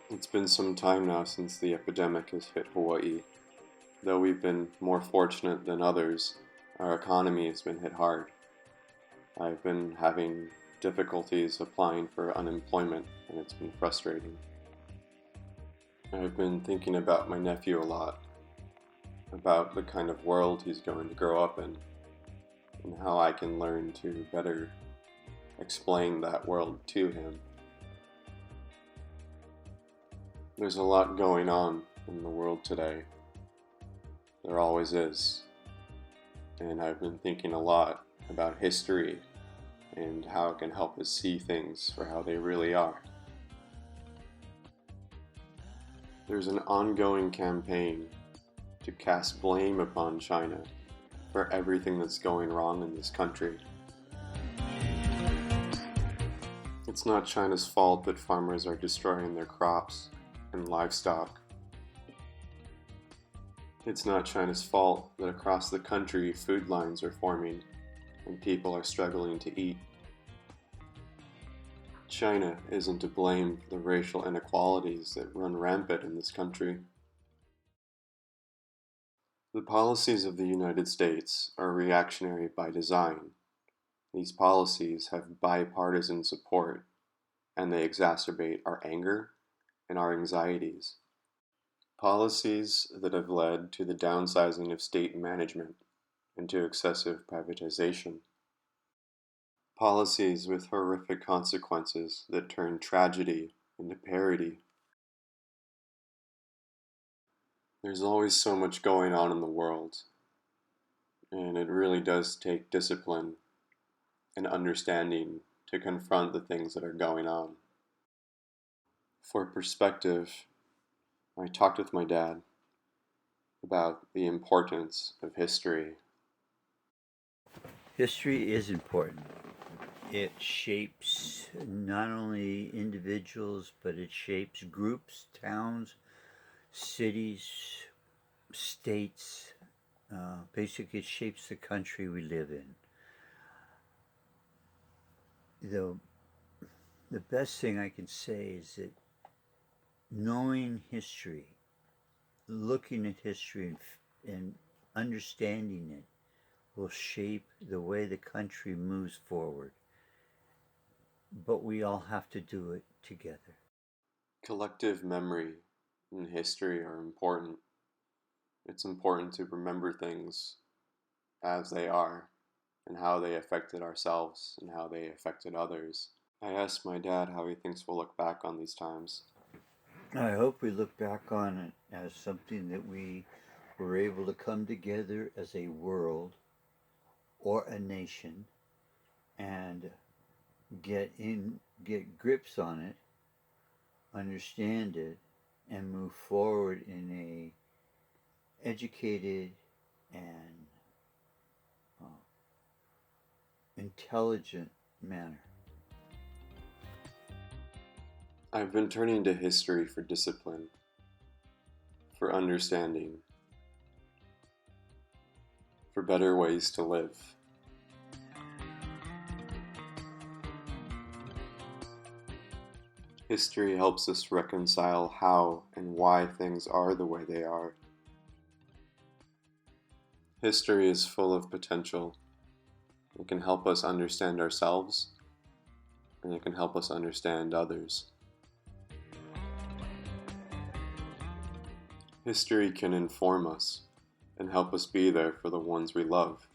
It's been some time now since the epidemic has hit Hawaii. Though we've been more fortunate than others, our economy has been hit hard. I've been having difficulties applying for unemployment, and it's been frustrating. I've been thinking about my nephew a lot, about the kind of world he's going to grow up in, and how I can learn to better explain that world to him. There's a lot going on in the world today. There always is. And I've been thinking a lot about history and how it can help us see things for how they really are. There's an ongoing campaign to cast blame upon China for everything that's going wrong in this country. It's not China's fault that farmers are destroying their crops and livestock. It's not China's fault that across the country food lines are forming and people are struggling to eat. China isn't to blame for the racial inequalities that run rampant in this country. The policies of the United States are reactionary by design. These policies have bipartisan support, and they exacerbate our anger and our anxieties. Policies that have led to the downsizing of state management and to excessive privatization. Policies with horrific consequences that turn tragedy into parody. There's always so much going on in the world, and it really does take discipline and understanding to confront the things that are going on. For perspective, I talked with my dad about the importance of history. History is important. It shapes not only individuals, but it shapes groups, towns, cities, states. Basically, it shapes the country we live in. The best thing I can say is that knowing history, looking at history and understanding it will shape the way the country moves forward. But we all have to do it together. Collective memory and history are important. It's important to remember things as they are and how they affected ourselves and how they affected others. I asked my dad how he thinks we'll look back on these times. I hope we look back on it as something that we were able to come together as a world or a nation and get grips on it, understand it, and move forward in a educated and intelligent manner. I've been turning to history for discipline, for understanding, for better ways to live. History helps us reconcile how and why things are the way they are. History is full of potential. It can help us understand ourselves, and it can help us understand others. History can inform us and help us be there for the ones we love.